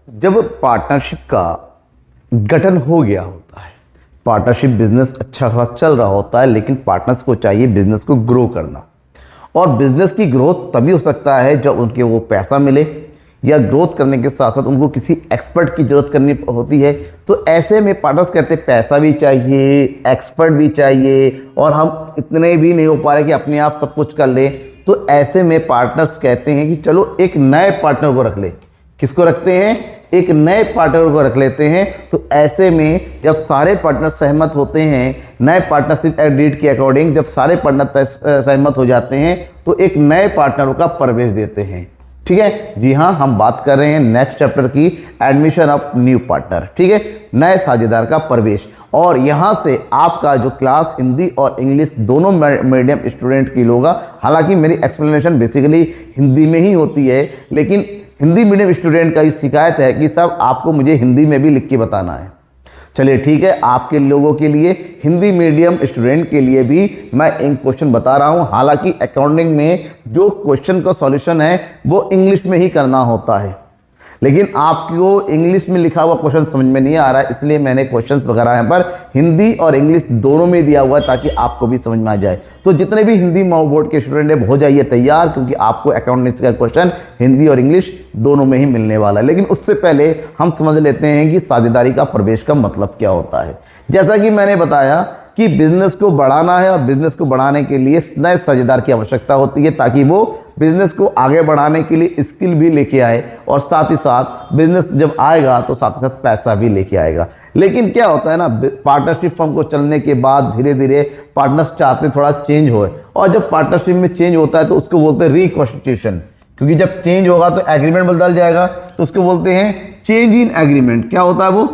जब पार्टनरशिप का गठन हो गया होता है, पार्टनरशिप बिजनेस अच्छा खासा चल रहा होता है, लेकिन पार्टनर्स को चाहिए बिजनेस को ग्रो करना। और बिजनेस की ग्रोथ तभी हो सकता है जब उनके वो पैसा मिले, या ग्रोथ करने के साथ साथ उनको किसी एक्सपर्ट की जरूरत करनी होती है। तो ऐसे में पार्टनर्स कहते हैं पैसा भी चाहिए, एक्सपर्ट भी चाहिए, और हम इतने भी नहीं हो पा रहे कि अपने आप सब कुछ कर ले। तो ऐसे में पार्टनर्स कहते हैं कि चलो एक नए पार्टनर को रख ले। किसको रखते हैं? एक नए पार्टनर को रख लेते हैं। तो ऐसे में जब सारे पार्टनर सहमत होते हैं, नए पार्टनरशिप डीड के अकॉर्डिंग जब सारे पार्टनर सहमत हो जाते हैं, तो एक नए पार्टनरों का प्रवेश देते हैं। ठीक है जी हाँ, हम बात कर रहे हैं नेक्स्ट चैप्टर की, एडमिशन ऑफ न्यू पार्टनर। ठीक है, नए साझेदार का प्रवेश। और यहां से आपका जो क्लास हिंदी और इंग्लिश दोनों मीडियम स्टूडेंट की होगा। हालांकि मेरी एक्सप्लेनेशन बेसिकली हिंदी में ही होती है, लेकिन हिंदी मीडियम स्टूडेंट का ये शिकायत है कि सब आपको मुझे हिंदी में भी लिख के बताना है। चलिए ठीक है, आपके लोगों के लिए, हिंदी मीडियम स्टूडेंट के लिए भी मैं एक क्वेश्चन बता रहा हूं। हालांकि अकाउंटिंग में जो क्वेश्चन का सॉल्यूशन है वो इंग्लिश में ही करना होता है, लेकिन आपको इंग्लिश में लिखा हुआ क्वेश्चन समझ में नहीं आ रहा है, इसलिए मैंने क्वेश्चंस वगैरह यहाँ पर हिंदी और इंग्लिश दोनों में दिया हुआ है ताकि आपको भी समझ में आ जाए। तो जितने भी हिंदी बोर्ड के स्टूडेंट हैं, हो जाइए तैयार, क्योंकि आपको अकाउंटेंसी का क्वेश्चन हिंदी और इंग्लिश दोनों में ही मिलने वाला है। लेकिन उससे पहले हम समझ लेते हैं कि साझेदारी का प्रवेश का मतलब क्या होता है। जैसा कि मैंने बताया कि बिजनेस को बढ़ाना है, और बिजनेस को बढ़ाने के लिए नए साझेदार की आवश्यकता होती है, ताकि वो बिजनेस को आगे बढ़ाने के लिए स्किल भी लेके आए, और साथ ही साथ बिजनेस जब आएगा तो साथ ही साथ पैसा भी लेके आएगा। लेकिन क्या होता है ना, पार्टनरशिप फर्म को चलने के बाद धीरे धीरे पार्टनर्स चाहते हैं थोड़ा चेंज हो, और जब पार्टनरशिप में चेंज होता है तो उसको बोलते हैं रिकॉन्स्टिट्यूशन, क्योंकि जब चेंज होगा तो एग्रीमेंट बदल जाएगा, तो उसको बोलते हैं चेंज इन एग्रीमेंट। क्या होता है वो?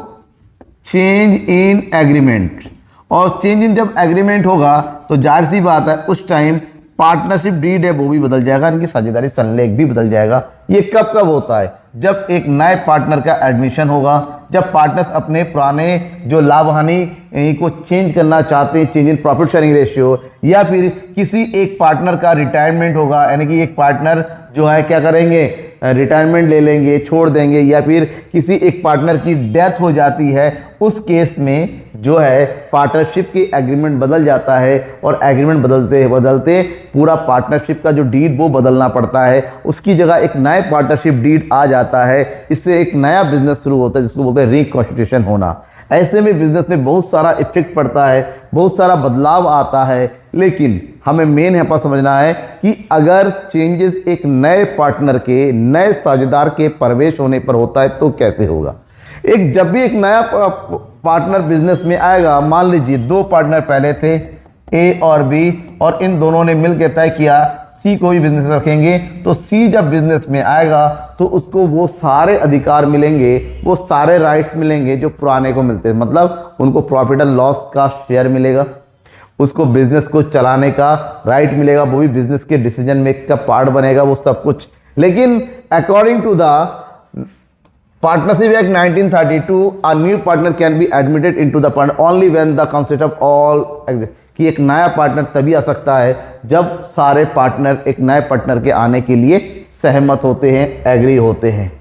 Change in agreement. और चेंज इन जब एग्रीमेंट होगा तो जाहिर सी बात है उस टाइम पार्टनरशिप डीड है वो भी बदल जाएगा, इनकी साझेदारी संलेख भी बदल जाएगा। ये कब कब होता है? जब एक नए पार्टनर का एडमिशन होगा, जब पार्टनर्स अपने पुराने जो लाभ हानि को चेंज करना चाहते हैं, change in profit sharing ratio, या फिर किसी एक पार्टनर का रिटायरमेंट होगा, यानी कि एक पार्टनर जो है क्या करेंगे, रिटायरमेंट ले लेंगे, छोड़ देंगे, या फिर किसी एक पार्टनर की डेथ हो जाती है, उस केस में जो है पार्टनरशिप की एग्रीमेंट बदल जाता है, और एग्रीमेंट बदलते बदलते पूरा पार्टनरशिप का जो डीड वो बदलना पड़ता है। उसकी जगह एक नए पार्टनरशिप डीड आ जाता है, इससे एक नया बिजनेस शुरू होता है जिसको बोलते हैं रिकॉन्स्टिट्यूशन होना। ऐसे में बिजनेस में बहुत सारा इफेक्ट पड़ता है, बहुत सारा बदलाव आता है, लेकिन हमें मेन यहाँ पर समझना है कि अगर चेंजेस एक नए पार्टनर के, नए साझेदार के प्रवेश होने पर होता है तो कैसे होगा। जब भी एक नया पार्टनर बिजनेस में आएगा, मान लीजिए दो पार्टनर पहले थे ए और बी, और इन दोनों ने मिलकर तय किया सी को भी बिजनेस में रखेंगे, तो सी जब बिजनेस में आएगा तो उसको वो सारे अधिकार मिलेंगे, वो सारे राइट्स मिलेंगे जो पुराने को मिलते हैं। मतलब उनको प्रॉफिट एंड लॉस का शेयर मिलेगा, उसको बिजनेस को चलाने का राइट मिलेगा, वो भी बिजनेस के डिसीजन मेक का पार्ट बनेगा, वो सब कुछ। लेकिन according to the partnership act 1932, a new partner can be admitted into the partner only when the consent of all कि एक नया पार्टनर तभी आ सकता है जब सारे पार्टनर एक नए पार्टनर के आने के लिए सहमत होते हैं, एग्री होते हैं।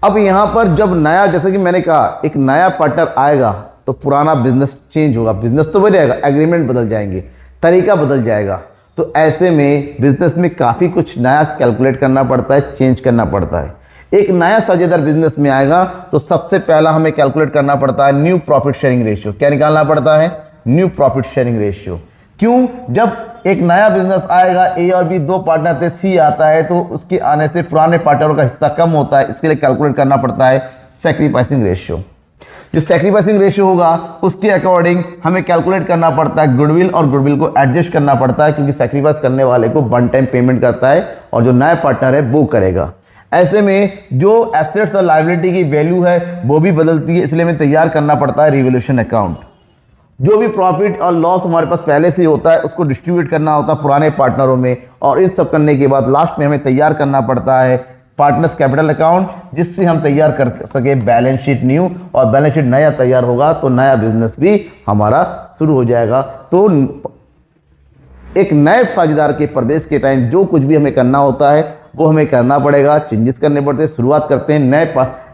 अब यहाँ पर जब नया, जैसे कि मैंने कहा, एक नया पार्टनर आएगा तो पुराना बिजनेस चेंज होगा, बिजनेस तो बढ़ जाएगा, एग्रीमेंट बदल जाएंगे, तरीका बदल जाएगा। तो ऐसे में बिजनेस में काफ़ी कुछ नया कैलकुलेट करना पड़ता है, चेंज करना पड़ता है। एक नया साझेदार बिजनेस में आएगा तो सबसे पहला हमें कैलकुलेट करना पड़ता है न्यू प्रॉफिट शेयरिंग रेशियो। क्या निकालना पड़ता है? New profit sharing ratio. क्यों? जब एक नया बिजनेस आएगा, ए और बी दो पार्टनर थे, सी आता है, तो उसके आने से पुराने पार्टनरों का हिस्सा कम होता है, इसके लिए कैलकुलेट करना पड़ता है सैक्रिफाइसिंग रेशियो। जो सैक्रिफाइसिंग रेशियो होगा उसके अकॉर्डिंग हमें कैलकुलेट करना पड़ता है गुडविल, और गुडविल को एडजस्ट करना पड़ता है, क्योंकि सैक्रिफाइस करने वाले को वन टाइम पेमेंट करता है और जो नया पार्टनर है वो करेगा। ऐसे में जो एसेट्स और लायबिलिटी की वैल्यू है वो भी बदलती है, इसलिए हमें तैयार करना पड़ता है रिवोल्यूशन अकाउंट। जो भी प्रॉफिट और लॉस हमारे पास पहले से ही होता है उसको डिस्ट्रीब्यूट करना होता है पुराने पार्टनरों में, और इन सब करने के बाद लास्ट में हमें तैयार करना पड़ता है पार्टनर्स कैपिटल अकाउंट, जिससे हम तैयार कर सके बैलेंस शीट न्यू, और बैलेंस शीट नया तैयार होगा तो नया बिजनेस भी हमारा शुरू हो जाएगा। तो एक नए साझेदार के प्रवेश के टाइम जो कुछ भी हमें करना होता है वो हमें करना पड़ेगा, चेंजेस करने पड़ते हैं। शुरुआत करते हैं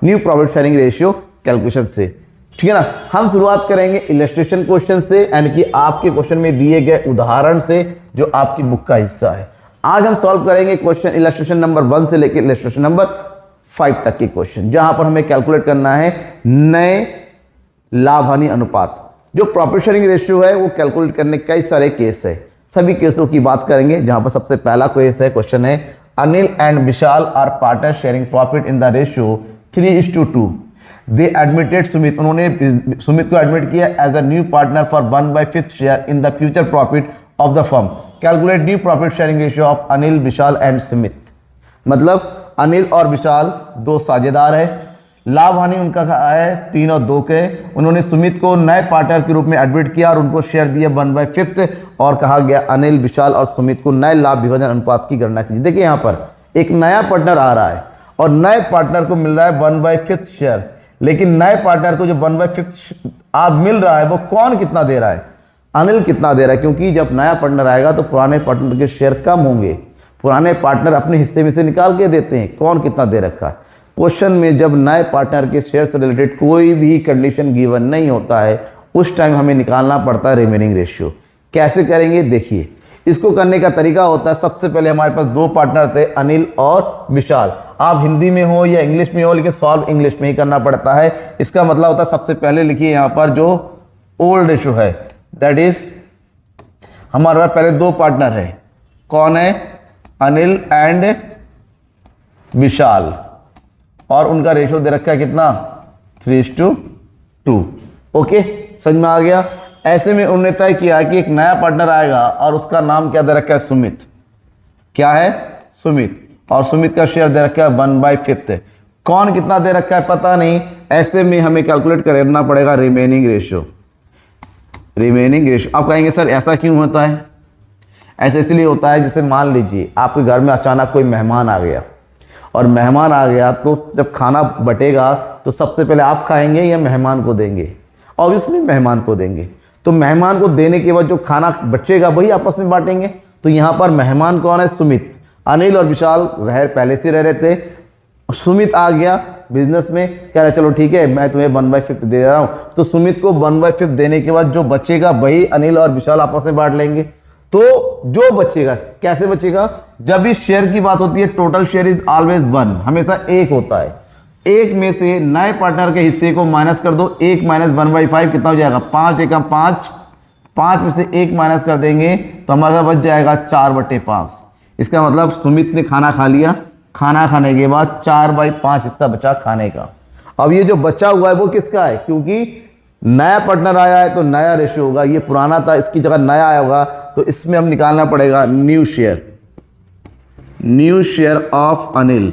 new profit sharing ratio calculation से, ठीक है ना। हम शुरुआत करेंगे इलस्ट्रेशन क्वेश्चन से, यानी कि आपके क्वेश्चन में दिए गए उदाहरण से जो आपकी बुक का हिस्सा है। आज हम सॉल्व करेंगे क्वेश्चन इलस्ट्रेशन नंबर 1 से लेकर इलस्ट्रेशन नंबर 5 तक के क्वेश्चन, जहां पर हमें कैलकुलेट करना है नए लाभ हानि अनुपात। जो प्रॉफिट शेयरिंग रेशियो है वो कैलकुलेट करने कई सारे केस है, सभी केसों की बात करेंगे। जहां पर सबसे पहला केस है, क्वेश्चन है Anil and Vishal are partner sharing profit in the ratio 3:2। They admitted Sumit, उन्होंने सुमित को एडमिट किया as a new partner for 1/5 share in the future profit of the firm. Calculate new profit sharing ratio of Anil Vishal and Sumit. मतलब अनिल और विशाल दो साझेदार है, लाभ हानि उनका है 3 और 2 के। उन्होंने सुमित को नए पार्टनर के रूप में एडमिट किया और उनको शेयर दिया 1/5 और कहा गया अनिल विशाल और सुमित को नए लाभ विभाजन अनुपात की गणना कीजिए। देखिए यहाँ पर एक नया पार्टनर आ रहा है और नए पार्टनर को मिल रहा है 1/5 शेयर, लेकिन नए पार्टनर को जो 1/5 आप मिल रहा है वो कौन कितना दे रहा है, अनिल कितना दे रहा है। क्योंकि जब नया पार्टनर आएगा तो पुराने पार्टनर के शेयर कम होंगे, पुराने पार्टनर अपने हिस्से में से निकाल के देते हैं, कौन कितना दे रखा है। क्वेश्चन में जब नए पार्टनर के शेयर से रिलेटेड कोई भी कंडीशन गिवन नहीं होता है उस टाइम हमें निकालना पड़ता है रिमेनिंग रेशियो। कैसे करेंगे देखिए, इसको करने का तरीका होता है, सबसे पहले हमारे पास 2 पार्टनर थे अनिल और विशाल। आप हिंदी में हो या इंग्लिश में हो, लेकिन सॉल्व इंग्लिश में ही करना पड़ता है। इसका मतलब होता है सबसे पहले लिखिए यहाँ पर जो ओल्ड रेशियो है, दैट इज हमारे पास पहले 2 पार्टनर है, कौन है, अनिल एंड विशाल, और उनका रेशियो दे रखा है कितना 3:2। ओके, समझ में आ गया। ऐसे में उन्होंने तय किया कि एक नया पार्टनर आएगा और उसका नाम क्या दे रखा है, सुमित। क्या है, सुमित, और सुमित का शेयर दे रखा है 1/5। कौन कितना दे रखा है पता नहीं। ऐसे में हमें कैलकुलेट करना पड़ेगा रिमेनिंग रेशियो। रिमेनिंग रेशियो आप कहेंगे सर ऐसा क्यों होता है। ऐसा इसलिए होता है, जैसे मान लीजिए आपके घर में अचानक कोई मेहमान आ गया, और मेहमान आ गया तो जब खाना बटेगा तो सबसे पहले आप खाएंगे या मेहमान को देंगे, ऑब्वियसली मेहमान को देंगे। तो मेहमान को देने के बाद जो खाना बचेगा वही आपस में बांटेंगे। तो यहाँ पर मेहमान कौन है, सुमित। अनिल और विशाल पहले से रह रहे थे, सुमित आ गया बिजनेस में, कह रहा चलो ठीक है मैं तुम्हें 1/5 दे रहा हूँ। तो सुमित को 1/5 देने के बाद जो बचेगा वही अनिल और विशाल आपस में बांट लेंगे। तो जो बचेगा कैसे बचेगा, जब इस शेयर की बात होती है टोटल शेयर इज ऑलवेज 1, हमेशा 1 होता है। 1 में से नए पार्टनर के हिस्से को माइनस कर दो, 1 - 1/5 कितना हो जाएगा, 5 एकम 5। 5 में से 1 माइनस कर देंगे तो हमारा बच जाएगा 4/5। इसका मतलब सुमित ने खाना खा लिया, खाना खाने के बाद 4/5 हिस्सा बचा खाने का। अब ये जो बचा हुआ है वो किसका है, क्योंकि नया पार्टनर आया है तो नया रेशियो होगा, ये पुराना था इसकी जगह नया आया होगा, तो इसमें हम निकालना पड़ेगा न्यू शेयर ऑफ अनिल।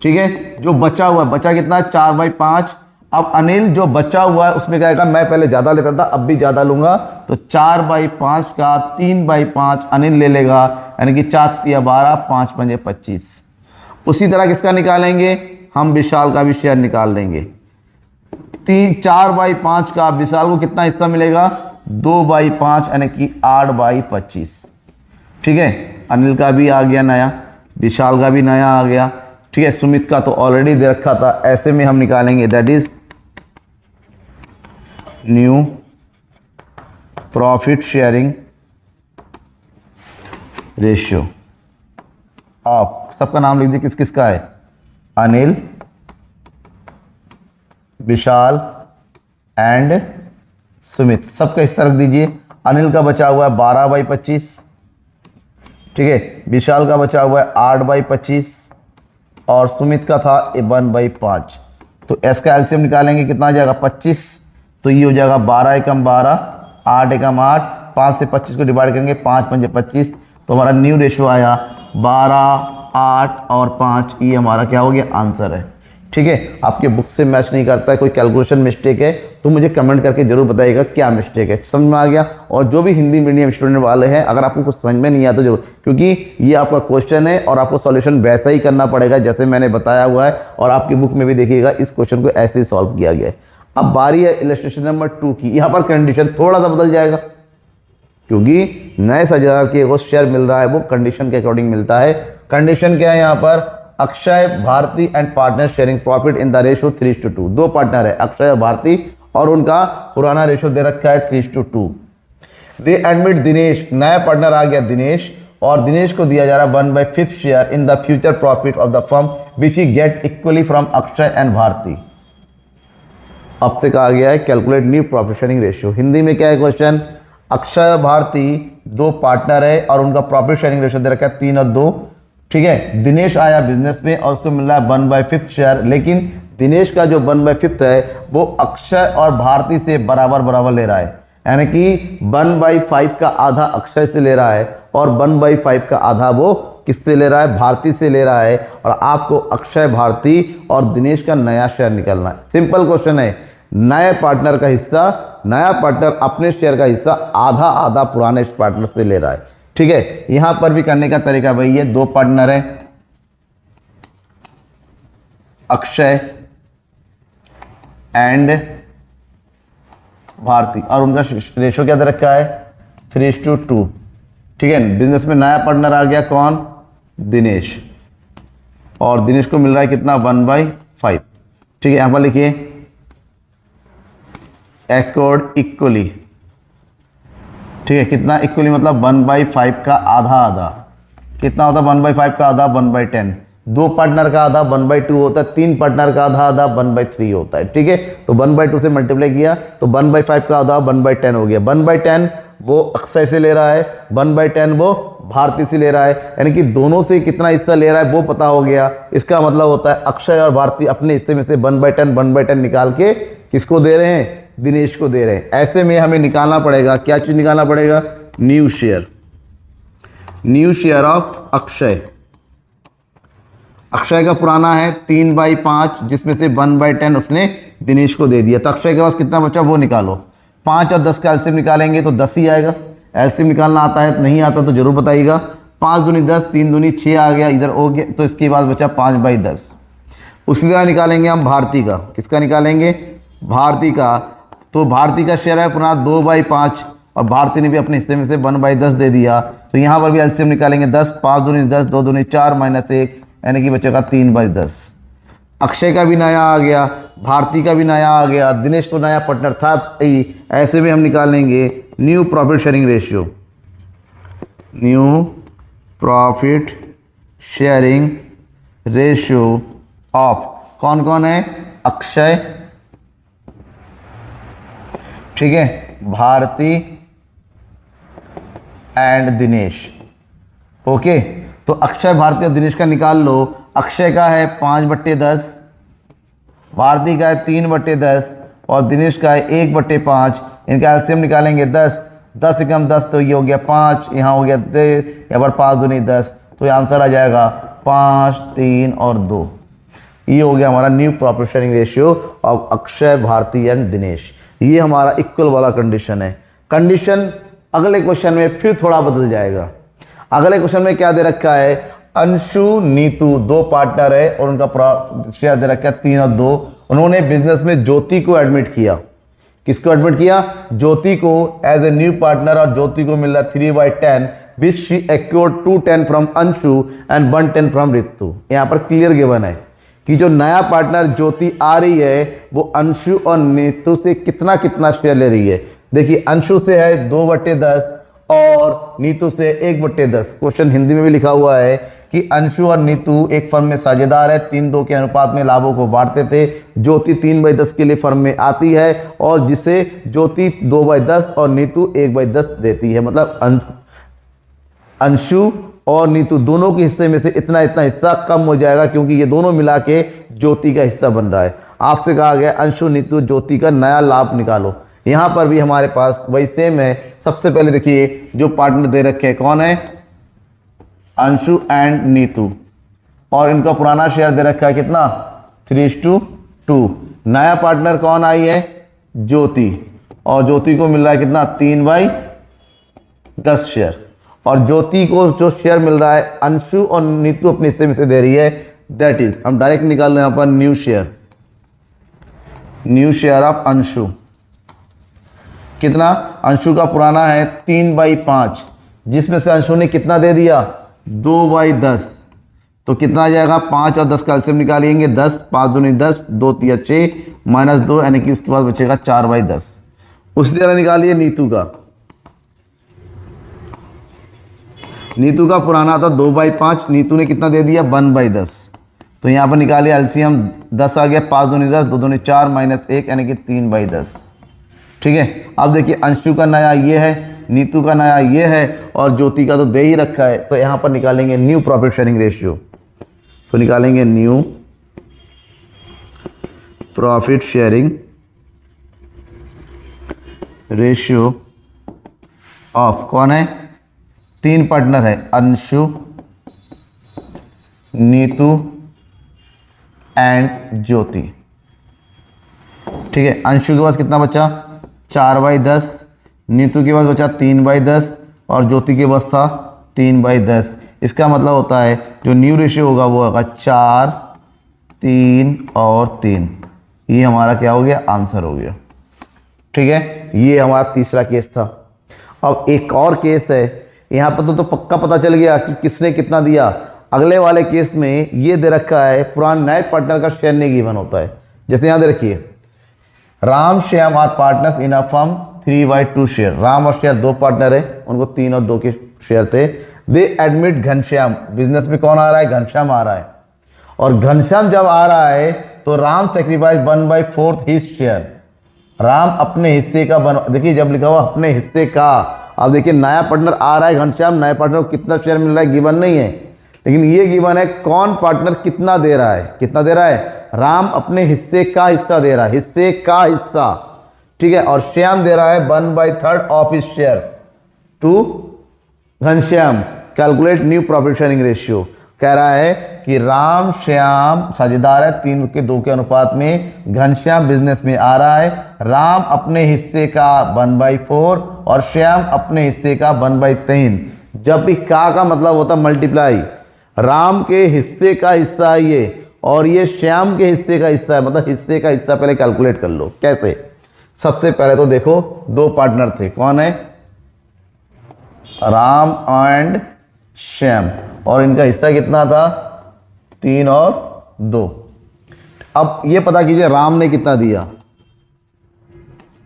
ठीक है, जो बचा हुआ है, बचा कितना, 4/5। अब अनिल जो बचा हुआ है उसमें क्या आएगा, मैं पहले ज्यादा लेता था अब भी ज्यादा लूंगा, तो 4/5 का 3/5 अनिल ले लेगा, यानी कि 4 × 12, 5 × 5 = 25। उसी तरह किसका निकालेंगे, हम विशाल का भी शेयर निकाल लेंगे। 4/5 का विशाल को कितना हिस्सा मिलेगा, 2/5 यानी कि 8/25। ठीक है, अनिल का भी आ गया नया, विशाल का भी नया आ गया। ठीक है, सुमित का तो ऑलरेडी दे रखा था। ऐसे में हम निकालेंगे that is new profit sharing ratio of, सबका नाम लिख दीजिए किस किस का है, अनिल, विशाल एंड सुमित, सबका हिस्सा रख दीजिए। अनिल का बचा हुआ है 12/25, ठीक है, विशाल का बचा हुआ है 8/25 और सुमित का था 1/5। तो एस का एलसीएम निकालेंगे कितना आ जाएगा, 25। तो ये हो जाएगा 12 एकम 12, 8 एकम 8, 5 से 25 को डिवाइड करेंगे, 5 × 5 = 25। तो हमारा न्यू रेशियो आया 12, 8 और 5, ये हमारा क्या हो गया, आंसर है। ठीक है, आपके बुक से मैच नहीं करता है, कोई कैलकुलेशन मिस्टेक है तो मुझे कमेंट करके जरूर बताइएगा क्या मिस्टेक है, समझ में आ गया। और जो भी हिंदी मीडियम स्टूडेंट वाले हैं, अगर आपको कुछ समझ में नहीं आता जरूर, क्योंकि ये आपका क्वेश्चन है और आपको सॉल्यूशन वैसा ही करना पड़ेगा जैसे मैंने बताया हुआ है, और आपकी बुक में भी देखिएगा इस क्वेश्चन को ऐसे ही सॉल्व किया गया है। अब बारी है इलस्ट्रेशन नंबर 2 की। यहाँ पर कंडीशन थोड़ा सा बदल जाएगा, क्योंकि नए साझेदार के वो शेयर मिल रहा है वो कंडीशन के अकॉर्डिंग मिलता है। कंडीशन क्या है यहाँ पर, Akshay, Bharti and partner sharing profit in the ratio 3:2। दो पार्टनर है अक्षय और भारती और उनका पुराना रेशियो दे रखा है 3:2। दे एडमिट दिनेश, नया पार्टनर आ गया दिनेश, और दिनेश को दिया जा रहा है 1/5 share in the future profit of the firm which he get equally from Akshay and Bharti. अब से कहा गया है calculate new profit sharing ratio. Hindi में क्या है क्वेश्चन, अक्षय और भारती दो पार्टनर है और उनका प्रॉफिट शेयरिंग रेशियो दे रखा है 3 और 2। ठीक है, दिनेश आया बिजनेस में और उसको मिल रहा है 1/5 शेयर, लेकिन दिनेश का जो 1/5 है वो अक्षय और भारती से बराबर बराबर ले रहा है, यानी कि 1/5 का आधा अक्षय से ले रहा है और 1/5 का आधा वो किससे ले रहा है, भारती से ले रहा है। और आपको अक्षय, भारती और दिनेश का नया शेयर निकालना है। सिंपल क्वेश्चन है, नए पार्टनर का हिस्सा, नया पार्टनर अपने शेयर का हिस्सा आधा आधा पुराने पार्टनर से ले रहा है। ठीक है, यहां पर भी करने का तरीका वही है, दो पार्टनर है अक्षय एंड भारती और उनका रेशो क्या दे रखा है 3:2। ठीक है, बिजनेस में नया पार्टनर आ गया कौन, दिनेश, और दिनेश को मिल रहा है कितना 1/5। ठीक है, यहां पर लिखिए अकॉर्ड इक्वली। ठीक है, कितना इक्वली मतलब 1/5 का आधा आधा, कितना होता है 1/5 का आधा 1/10, दो पार्टनर का आधा 1/2 होता है, तीन पार्टनर का आधा आधा 1/3 होता है। ठीक है, तो 1/2 से मल्टीप्लाई किया तो 1/5 का आधा 1/10 हो गया। 1/10 वो अक्षय से ले रहा है, 1/10 वो भारती से ले रहा है, यानी कि दोनों से कितना हिस्सा ले रहा है वो पता हो गया। इसका मतलब होता है अक्षय और भारती अपने हिस्से में से 1/10 निकाल के किसको दे रहे हैं, दिनेश को दे रहे हैं। ऐसे में हमें निकालना पड़ेगा, क्या चीज निकालना पड़ेगा, new share, new share of Akshay. Akshay का पुराना है 3/5 जिसमें से 1/10 उसने दिनेश को दे दिया, तो अक्षय के पास कितना बचा वो निकालो। 5 और 10 का एलसीएम निकालेंगे तो 10 ही आएगा। एलसीएम निकालना आता है, नहीं आता तो जरूर बताइएगा। 5 दूनी 10, 3 दूनी 6 आ गया, इधर हो गया, तो इसके बाद बचा 5/10। उसी तरह निकालेंगे हम भारती का, किसका निकालेंगे, भारती का। तो भारती का शेयर है पुराना 2/5 और भारती ने भी अपने हिस्से में से 1/10 दे दिया, तो यहाँ पर भी एलसीएम निकालेंगे 10, 5 दूनी 10, 2 दूनी 4 -1 यानी कि बचेगा 3/10। अक्षय का भी नया आ गया, भारती का भी नया आ गया, दिनेश तो नया पार्टनर था ही। ऐसे में हम निकालेंगे new profit sharing ratio, new profit sharing ratio of कौन कौन है, अक्षय, ठीक है, भारती एंड दिनेश। ओके, तो अक्षय, भारती और दिनेश का निकाल लो। अक्षय का है 5/10, भारती का है 3/10 और दिनेश का है 1/5। इनका एलसीएम निकालेंगे 10, 10 से कम 10 तो ये हो गया 5, यहाँ हो गया 3, यहाँ पर 5 दूनी 10, तो ये आंसर आ जाएगा 5, 3 और 2। ये हो गया हमारा new profit sharing ratio of Akshay, Bharti and Dinesh. ये हमारा इक्वल वाला कंडीशन है। कंडीशन अगले क्वेश्चन में फिर थोड़ा बदल जाएगा। अगले क्वेश्चन में क्या दे रखा है, अंशु, नीतू दो पार्टनर है और उनका शेयर दे रखा है 3 और 2। उन्होंने बिजनेस में ज्योति को एडमिट किया। किसको एडमिट किया, ज्योति को एज ए न्यू पार्टनर, और ज्योति को मिल रहा 3/10 which she acquired 210 from Anshu and 110 from Ritu. यहाँ पर क्लियर गिवन है कि जो नया पार्टनर ज्योति आ रही है वो अंशु और नीतू से कितना कितना शेयर ले रही है। देखिए, अंशु से है 2/10 और नीतू से 1/10। क्वेश्चन हिंदी में भी लिखा हुआ है कि अंशु और नीतू एक फर्म में साझेदार है, 3-2 के अनुपात में लाभों को बांटते थे। ज्योति 3/10 के लिए फर्म में आती है और जिसे ज्योति 2/10 और नीतू 1/10 देती है। मतलब अंशु और नीतू दोनों के हिस्से में से इतना इतना हिस्सा कम हो जाएगा, क्योंकि ये दोनों मिला के ज्योति का हिस्सा बन रहा है। आपसे कहा गया अंशु, नीतू, ज्योति का नया लाभ निकालो। यहाँ पर भी हमारे पास वही सेम है। सबसे पहले देखिए, जो पार्टनर दे रखे हैं कौन है, अंशु एंड नीतू, और इनका पुराना शेयर दे रखा है कितना 3:2। नया पार्टनर कौन आई है, ज्योति, और ज्योति को मिल रहा है कितना 3/10 शेयर। और ज्योति को जो शेयर मिल रहा है अंशु और नीतू अपने हिस्से में से दे रही है, दैट इज हम डायरेक्ट निकाल रहे हैं यहाँ पर new share, new share of Anshu. कितना, अंशु का पुराना है 3/5 जिसमें से अंशु ने कितना दे दिया 2/10, तो कितना आ जाएगा, 5 और 10 का एलसीएम निकालेंगे 10, 5 दूनी 10, 2 तिया 6 -2 यानी कि उसके बाद बचेगा 4/10। उसी तरह निकालिए नीतू का। नीतू का पुराना था 2/5, नीतू ने कितना दे दिया 1/10। तो यहाँ पर निकालिए एलसीएम 10 आ गया, 5 दूनी 10, 2 दूनी 4 -1 यानी कि 3/10। ठीक है, अब देखिए अंशु का नया ये है, नीतू का नया ये है और ज्योति का तो दे ही रखा है। तो यहाँ पर निकालेंगे न्यू प्रॉफिट शेयरिंग रेशियो। तो निकालेंगे new profit sharing ratio of, कौन है, 3 पार्टनर है, अंशु, नीतू एंड ज्योति। ठीक है, अंशु के पास कितना बचा 4/10, नीतू के पास बचा 3/10 और ज्योति के पास था 3/10। इसका मतलब होता है जो न्यू रेशियो होगा वो होगा 4, 3 और 3। ये हमारा क्या हो गया, आंसर हो गया। ठीक है, ये हमारा तीसरा केस था। अब एक और केस है, यहाँ पर तो पक्का पता चल गया कि किसने कितना दिया। अगले वाले केस में ये दे रखा है पुराने नए पार्टनर का शेयर नहीं गिवन होता है। जैसे यहाँ दे रखिए Ram Shyam are partners in a firm 3/2 share. Ram और शेयर 2 पार्टनर है, उनको 3 और 2 के शेयर थे। दे एडमिट घनश्याम, बिजनेस में कौन आ रहा है, घनश्याम आ रहा है। और घनश्याम जब आ रहा है तो Ram sacrifice 1/4 his share. Ram अपने हिस्से का देखिए जब लिखा हुआ अपने हिस्से का, अब देखिए नया पार्टनर आ रहा है घनश्याम, नए पार्टनर को कितना शेयर मिल रहा है गिवन नहीं है, लेकिन ये गिवन है कौन पार्टनर कितना दे रहा है। कितना दे रहा है, राम अपने हिस्से का हिस्सा दे रहा है, हिस्से का हिस्सा। ठीक है, और श्याम दे रहा है 1/3 of his share to Ghanshyam. Calculate new profit sharing ratio. कह रहा है कि राम श्याम साझेदार है 3 के 2 के अनुपात में, घनश्याम बिजनेस में आ रहा है, राम अपने हिस्से का 1/4 और श्याम अपने हिस्से का 1/3। जब भी का मतलब होता मल्टीप्लाई, राम के हिस्से का हिस्सा है ये और ये श्याम के हिस्से का हिस्सा है, मतलब हिस्से का हिस्सा पहले कैलकुलेट कर लो। कैसे, सबसे पहले तो देखो 2 पार्टनर थे, कौन है, राम एंड श्याम, और इनका हिस्सा कितना था 3 और 2। अब ये पता कीजिए राम ने कितना दिया,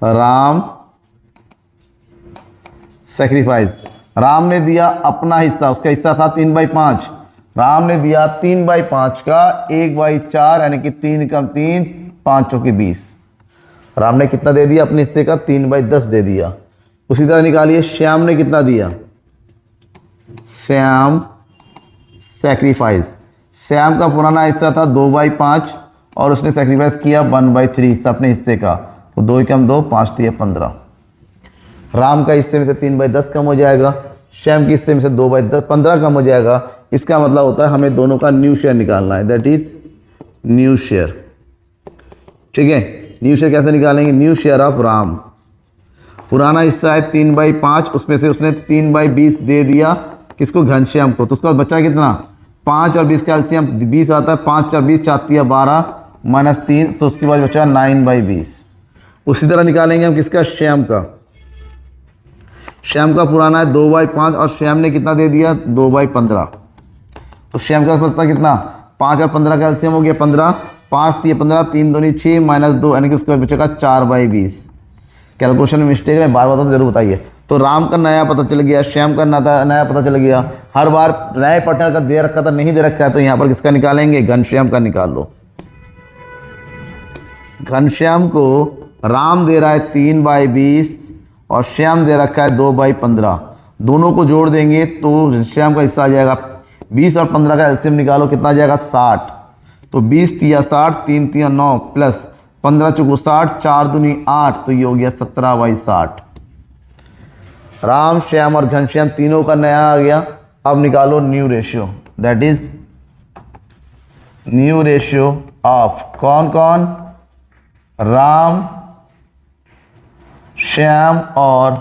राम सैक्रिफाइस, राम ने दिया अपना हिस्सा, उसका हिस्सा था 3/5, राम ने दिया 3/5 का 1/4 यानी कि 3 कम 3, 5 चौके 20। राम ने कितना दे दिया अपने हिस्से का 3/10 दे दिया। उसी तरह निकालिए श्याम ने कितना दिया, श्याम सैक्रिफाइस, श्याम का पुराना हिस्सा था 2/5 और उसने सैक्रिफाइस किया 1/3 हिस्सा अपने हिस्से का, तो 2 कम 2, 5 3 15। राम का हिस्से में से 3/10 कम हो जाएगा, श्याम के हिस्से में से 2/10 15 कम हो जाएगा। इसका मतलब होता है हमें दोनों का न्यू शेयर निकालना है, दैट इज न्यू शेयर। ठीक है, न्यू शेयर कैसे निकालेंगे, न्यू शेयर ऑफ राम, पुराना हिस्सा है 3/5, उसमें से उसने 3/20 दे दिया किसको, घनश्याम को, तो उसका बचा कितना 5 और 20 का एलसीएम 20 आता है, 5 और 20 4 या 12 -3, तो उसके बाद बचा 9/20। उसी तरह निकालेंगे हम किसका, श्याम का। श्याम का पुराना है 2/5 और श्याम ने कितना दे दिया 2/15, तो श्याम का बचता कितना 5 और 15 का एलसीएम हो गया 15, 5 3 15, 3 2 6 -2 यानी कि उसका बचेगा 4/20। कैलकुलेशन में मिस्टेक है, बार बार तो जरूर बताइए। तो राम का नया पता चल गया, श्याम का नया पता चल गया, हर बार नए पार्टनर का दे रखा था नहीं दे रखा है, तो यहाँ पर किसका निकालेंगे, घनश्याम का निकाल लो। घनश्याम को राम दे रहा है 3/20 और श्याम दे रखा है 2/15, दोनों को जोड़ देंगे तो घनश्याम का हिस्सा आ जाएगा 20 और 15 का एलसीएम निकालो कितना आ जाएगा 60, तो 20 3 60, 3 3 9 प्लस 15 चौको 60, 4 दूनी 8, तो ये हो गया 17/60। राम श्याम और घनश्याम तीनों का नया आ गया। अब निकालो new ratio, that is new ratio of कौन कौन, राम श्याम और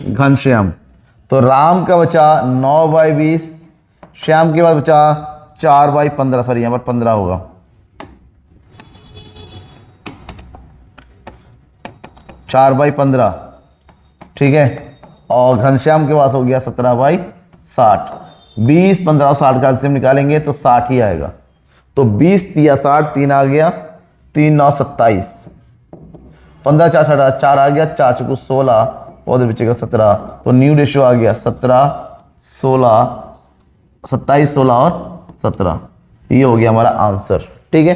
घनश्याम। तो राम का बचा 9/20, श्याम के बाद बचा 4/15, सॉरी यहाँ पर 15 होगा, 4/15, ठीक है, और घनश्याम के पास हो गया 17/60। 20 15 और 60 का एलसीएम निकालेंगे तो 60 ही आएगा। तो 20 तिया 60, 3 आ गया, 3 9 27, 15 4 60, 4 आ गया, 4 चुकू 16 और बचेगा 17। तो न्यू रेशियो आ गया 17 16, 27 16 और 17। ये हो गया हमारा आंसर। ठीक है,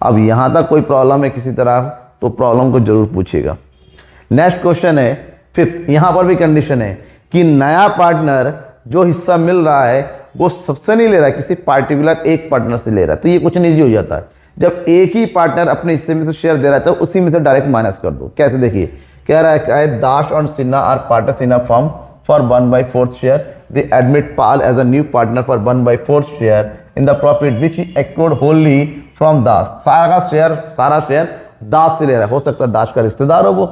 अब यहां तक कोई प्रॉब्लम है किसी तरह तो प्रॉब्लम को जरूर पूछेगा। नेक्स्ट क्वेश्चन है फिफ्थ। यहां पर भी कंडीशन है कि नया पार्टनर जो हिस्सा मिल रहा है वो सबसे नहीं ले रहा है, किसी पार्टिकुलर एक पार्टनर से ले रहा है। तो ये क्वेश्चन इजी हो जाता है। जब एक ही पार्टनर अपने हिस्से में से शेयर दे रहा है तो उसी में से डायरेक्ट माइनस कर दो। कैसे, देखिए कह रहा है दाश और Sinha are partners in a firm for 1/4 share, they admit Pal as a new partner for 1/4 share in the profit which accrued wholly from Das. सारा शेयर दास से ले रहा है। हो सकता है दास का रिश्तेदार हो वो।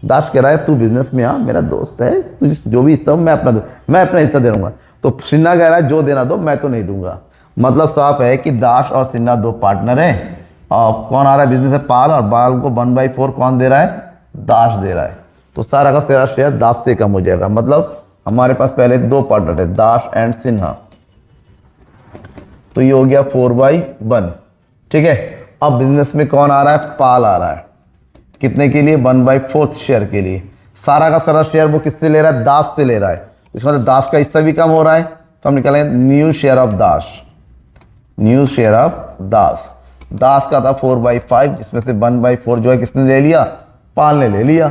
दास कह रहा है तू बिजनेस में आ, मेरा दोस्त है, तुझे जो भी हिस्सा हो मैं अपना हिस्सा दे दूंगा। तो सिन्हा कह रहा है जो देना दो, मैं तो नहीं दूंगा। मतलब साफ है कि दास और सिन्हा दो पार्टनर हैं और कौन आ रहा है बिजनेस है, पाल, और पाल को 1/4 कौन दे रहा है, दास दे रहा है। तो सारा का सारा शेयर दास से कम हो जाएगा। मतलब हमारे पास पहले दो पार्टनर है, दास एंड सिन्हा। तो ये हो गया 4/1। ठीक है, अब बिजनेस में कौन आ रहा है, पाल आ रहा है। कितने के लिए, 1/4 शेयर के लिए। सारा का सारा शेयर वो किससे ले रहा है, दास से ले रहा है। इसका मतलब दास का हिस्सा भी कम हो रहा है। तो हम निकालेंगे new share of Das. New share of Das, Das का था 4/5, जिसमें से 1/4 जो है किसने ले लिया, पाल ने ले लिया।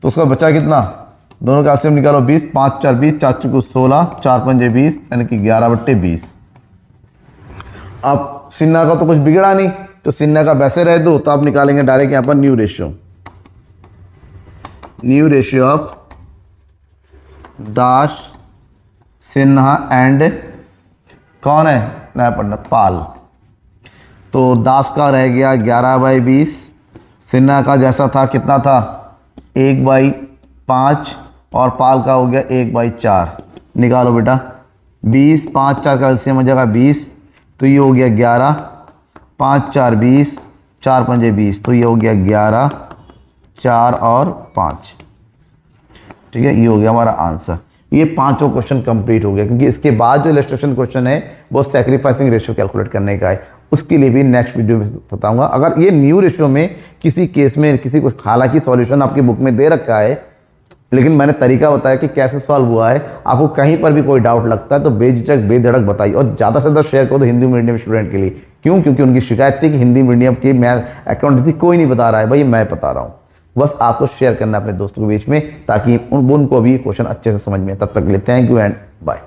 तो उसका बचा कितना, दोनों का एलसीएम निकालो 20, 5 4 20, 4 चुकू 16, 4 पंजे 20, यानी कि 11/20। अब सिन्हा का तो कुछ बिगड़ा नहीं, तो सिन्हा का वैसे रह दो। तो आप निकालेंगे डायरेक्ट यहां पर new ratio. New ratio of Das Sinha and कौन है नया पार्टनर, पाल। तो दास का रह गया 11/20, सिन्हा का जैसा था कितना था 1/5, और पाल का हो गया 1/4। निकालो बेटा, 20 5 4 का एलसीएम हो जाएगा 20, तो ये हो गया 11, 5 4 20, 4 पंजे 20, तो ये हो गया 11, 4 और 5। ठीक है, ये हो गया हमारा आंसर। ये पांचों क्वेश्चन कंप्लीट हो गया, क्योंकि इसके बाद जो इलस्ट्रेशन क्वेश्चन है वो सैक्रिफाइसिंग रेशियो कैलकुलेट करने का है। उसके लिए भी नेक्स्ट वीडियो में बताऊंगा। अगर ये न्यू रेशियो में किसी केस में किसी को, हालांकि सॉल्यूशन आपकी बुक में दे रखा है, लेकिन मैंने तरीका बताया कि कैसे सॉल्व हुआ है। आपको कहीं पर भी कोई डाउट लगता है तो बेझिझक बेधड़क बताइए, और ज़्यादा से ज़्यादा शेयर करो तो हिंदी मीडियम स्टूडेंट के लिए। क्यों, क्योंकि उनकी शिकायत थी कि हिंदी मीडियम की मैथ अकाउंटेंसी कोई नहीं बता रहा है। भाई मैं बता रहा हूँ, बस आपको शेयर करना अपने दोस्तों के बीच में, ताकि उनको भी क्वेश्चन अच्छे से समझ में। तब तक के लिए थैंक यू एंड बाय।